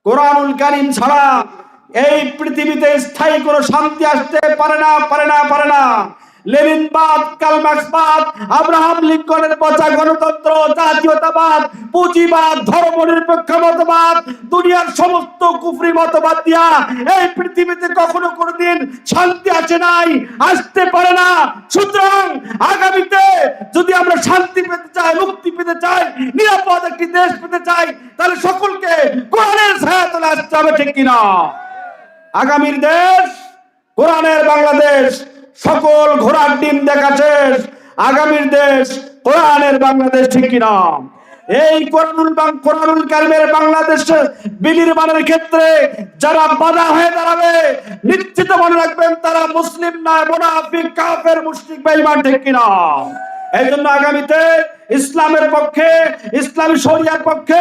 কোরআনুল কারীম ছাড়া এই পৃথিবীতে স্থায়ী কোনো শান্তি আসতে পারে না। লেনিনবাদ, কার্ল মার্ক্সবাদ, আব্রাহাম লিঙ্কনের পচা গণতন্ত্র, জাতীয়তাবাদ, পুঁজিবাদ, ধর্মনিরপেক্ষ মতবাদ, দুনিয়ার সমস্ত কুফরি মতবাদ দিয়া এই পৃথিবীতে কখনো কোনোদিন শান্তি আসে নাই, আসতে পারে না। সুতরাং আগামীতে যদি আমরা শান্তি পেতে চাই, মুক্তি পেতে চাই, নিরাপদ একটি দেশ পেতে চাই, তাহলে সকলকে কোরআনের ছায়াতলে আসতে হবে, ঠিক কিনা? আগামীর দেশ কোরআনের বাংলাদেশ। সকল ঘোড়ার ডিম দেখা শেষ, আগামীর দেশ কোরআনের বাংলাদেশ, ঠিক কিনা? এই কোরআনুল কারীমের বাংলাদেশ বিনির্মাণের ক্ষেত্রে যারা বাধা হয়ে দাঁড়াবে, নিশ্চিত মনে রাখবেন তারা মুসলিম নয়, মুনাফিক, কাফের, মুশরিক, বেঈমান, ঠিক কিনা? এই জন্য আগামীতে ইসলামের পক্ষে, ইসলামী শরিয়ার পক্ষে,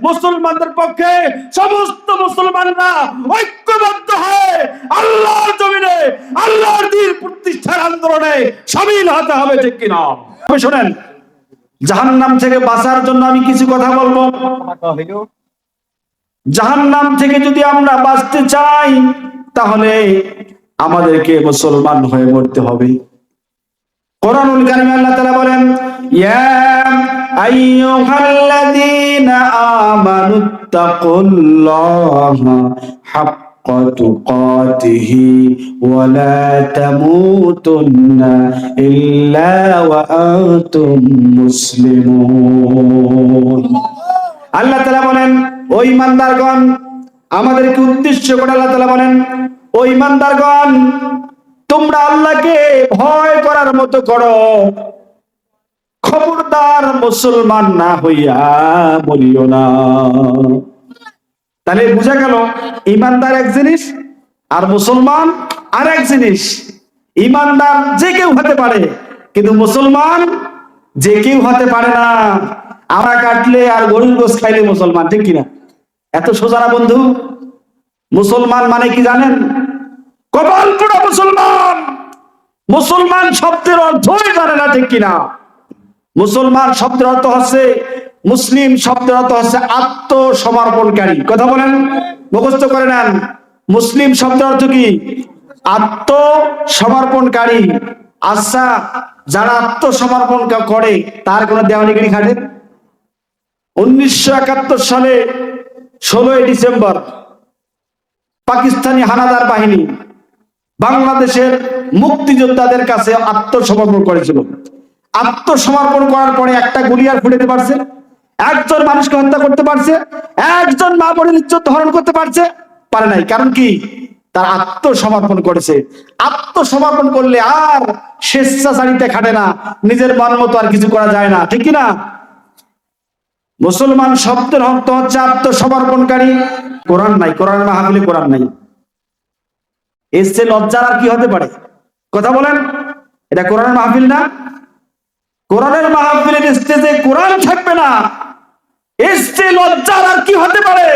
মুসলমানদের পক্ষে সমস্ত মুসলমানরা ঐক্যবদ্ধ হয়ে আল্লাহর জমিনে আল্লাহর দ্বীন প্রতিষ্ঠার আন্দোলনে শামিল হতে হবে, ঠিক কিনা? শুনেন, জাহান্নাম থেকে বাঁচার জন্য আমি কিছু কথা বলবো। জাহান্নাম থেকে যদি আমরা বাঁচতে চাই, তাহলে আমাদেরকে মুসলমান হয়ে মরতে হবে। কোরআনুল কারীমে আল্লাহ তাআলা বলেন, ইয়া আইয়ুহাল্লাযীনা আমানুত্তাকুল্লাহা হাক্কা তুকাতিহি ওয়া লা তামুতুন্না ইল্লা ওয়া আনতুম মুসলিমুন। আল্লাহ তাআলা বলেন, ও ঈমানদারগণ, আমাদেরকে উদ্দেশ্য করে আল্লাহ তাআলা বলেন, ও ঈমানদারগণ, তোমরা আল্লাহকে ভয় করার মতো করো, খবরদার মুসলমান না হইয়া বলিও না। তাহলে বুঝা গেল, ইমানদার এক জিনিস আর মুসলমান আর এক জিনিস। ইমানদার যে কেউ হতে পারে, কিন্তু মুসলমান যে কেউ হতে পারে না। আমরা কাটলে আর গরুর গোশত খাইলে মুসলমান, ঠিক কিনা? এত সোজা না বন্ধু। মুসলমান মানে কি জানেন? কপাল পোড়া মুসলমান। মুসলমান শব্দের অর্থই জানে না, ঠিক কিনা? মুসলমান শব্দের অর্থ হচ্ছে, মুসলিম শব্দের অর্থ হচ্ছে আত্মসমর্পণকারী। কথা বলেন, মুখস্থ করে নেন। মুসলিম শব্দের অর্থ কি? আত্মসমর্পণকারী। আচ্ছা, যারা আত্মসমর্পণ করে তার কোন দেওয়ানিগিরি খাটে? 1971 সালে 16 ডিসেম্বর পাকিস্তানি হানাদার বাহিনী বাংলাদেশের মুক্তিযোদ্ধাদের কাছে আত্মসমর্পণ করেছিল। আত্মসমর্পণ করার পরে একটা গুলি আর ফুটাতে পারছে? একজন মানুষকে হত্যা করতে পারছে? একজন মা বোনের ইজ্জত হরণ করতে পারছে? পারে নাই। কারণ কি? তার আত্মসমর্পণ করেছে। আত্মসমর্পণ করলে আর স্বেচ্ছাচারিতা খাটে না, নিজের মন মতো আর কিছু করা যায় না, ঠিক কিনা? মুসলমান শব্দের অর্থ হচ্ছে আত্মসমর্পণকারী। কোরআন নাই, কোরআনের মাহফিলে কোরআন নাই, এর চেয়ে লজ্জার আর কি হতে পারে? কথা বলেন, এটা কোরআনের মাহফিল না? কোরআনের মাহফিলের স্টেজে কোরআন থাকবে না, এর চেয়ে লজ্জার আর কি হতে পারে?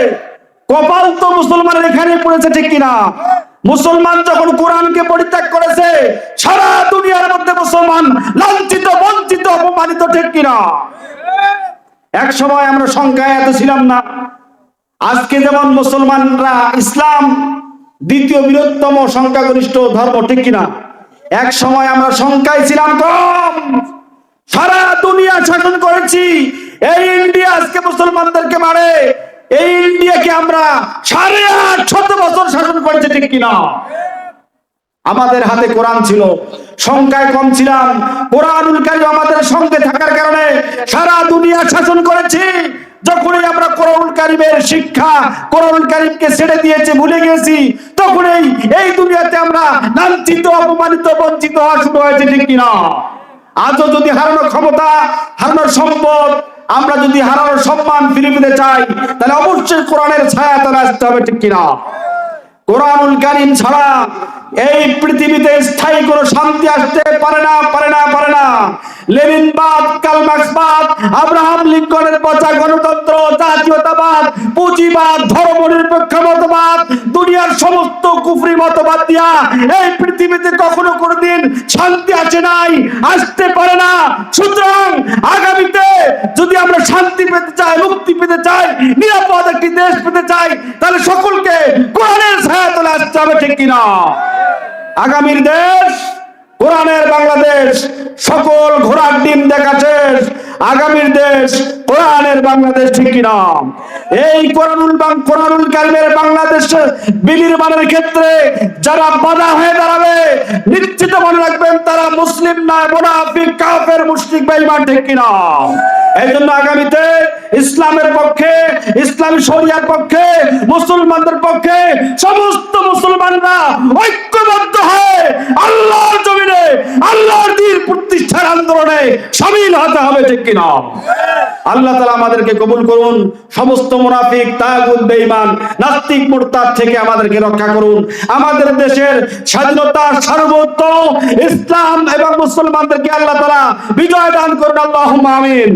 কপাল তো মুসলমানের এখানে পড়েছে, ঠিক কিনা? মুসলমান যখন কোরআনকে পরিত্যাগ করেছে, সারা দুনিয়ার মধ্যে মুসলমান লাঞ্ছিত, বঞ্চিত, অপমানিত, ঠিক কিনা? এক সময় আমরা সংখ্যায় এত ছিলাম না। আজকে যেমন মুসলমানরা ইসলাম দ্বিতীয় বৃহত্তম সংখ্যাগরিষ্ঠ ধর্ম, ঠিক কিনা? এক সময় আমরা সংখ্যায় ছিলাম কম, সারা দুনিয়া শাসন করেছি। এই ইন্ডিয়া আজকে মুসলমানদেরকে মারে, এই ইন্ডিয়াকে আমরা 850 বছর শাসন করেছি, ঠিক কিনা? আমাদের হাতে কোরআন ছিল, সংখ্যায় কম ছিলাম, কোরআনুল কারীম আমাদের সঙ্গে থাকার কারণে সারা দুনিয়া শাসন করেছি। যখনই আমরা কোরআনুল কারীমের শিক্ষা, কোরআনুল কারীমকে ছেড়ে দিয়েছি, ভুলে গেছি, তখনই এই দুনিয়াতে আমরা লাঞ্ছিত, অপমানিত, বঞ্চিত হওয়া শুরু হয়েছে, ঠিক কিনা? আজও যদি হারানো ক্ষমতা, হারানোর সম্পদ, আমরা যদি হারানোর সম্মান ফিরে পেতে চাই, তাহলে অবশ্যই কোরআনের ছায়াতলে আসতে হবে, ঠিক কিনা? কোরআনুল কারীম ছাড়া এই পৃথিবীতে স্থায়ী কোনো শান্তি আসতে পারে না। লেনিনবাদ, কার্ল মার্ক্সবাদ, আব্রাহাম লিঙ্কনের পচা গণতন্ত্র, জাতীয়তাবাদ, পুঁজিবাদ, ধর্মনিরপেক্ষ মতবাদ, দুনিয়া দুনিয়ার সমস্ত কুফরি মতবাদ দিয়া এই পৃথিবীতে কখনো কোনোদিন শান্তি আসে নাই, আসতে পারে না। সুতরাং আগামীতে যদি আমরা শান্তি পেতে চাই, মুক্তি পেতে চাই, নিরাপদ একটি দেশ পেতে চাই, তাহলে সকলকে কোরআনের ছায়াতলে আসতে হবে, ঠিক কিনা? আগামীর দেশ কোরআনের বাংলাদেশ। সকল ঘোড়ার ডিম দেখা শেষ, আগামীর দেশ কোরআনের বাংলাদেশ, ঠিক কিনা? এই কোরআনুল কারিমের বাংলাদেশ বিনির্মাণের ক্ষেত্রে যারা বাধা হয়ে দাঁড়াবে, নিশ্চিত মনে রাখবেন তারা মুসলিম নয়, মুনাফিক, কাফের, মুশরিক, বেঈমান, ঠিক কিনা? এই জন্য আগামীতে ইসলামের পক্ষে, ইসলামী শরিয়ার পক্ষে, মুসলমানদের পক্ষে সমস্ত মুসলমানরা ঐক্যবদ্ধ হয়ে আল্লাহর জমিনে আল্লাহর দ্বীন প্রতিষ্ঠার আন্দোলনে শামিল হতে হবে, ঠিক কিনা? আল্লাহ তাআলা আমাদেরকে কবুল করুন। সমস্ত মুনাফিক, তাগুত, বেঈমান, নাস্তিক, মুরতাদ থেকে আমাদেরকে রক্ষা করুন। আমাদের দেশের স্বাধীনতা, সার্বভৌমত্ব, ইসলাম এবং মুসলমানদেরকে আল্লাহ তাআলা বিজয় দান করুন, আল্লাহুম্মা আমিন।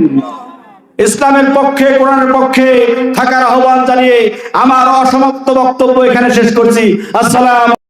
ইসলামের পক্ষে, কোরআনের পক্ষে থাকার আহ্বান জানিয়ে আমার অসমাপ্ত বক্তব্য এখানে শেষ করছি। আসসালাম।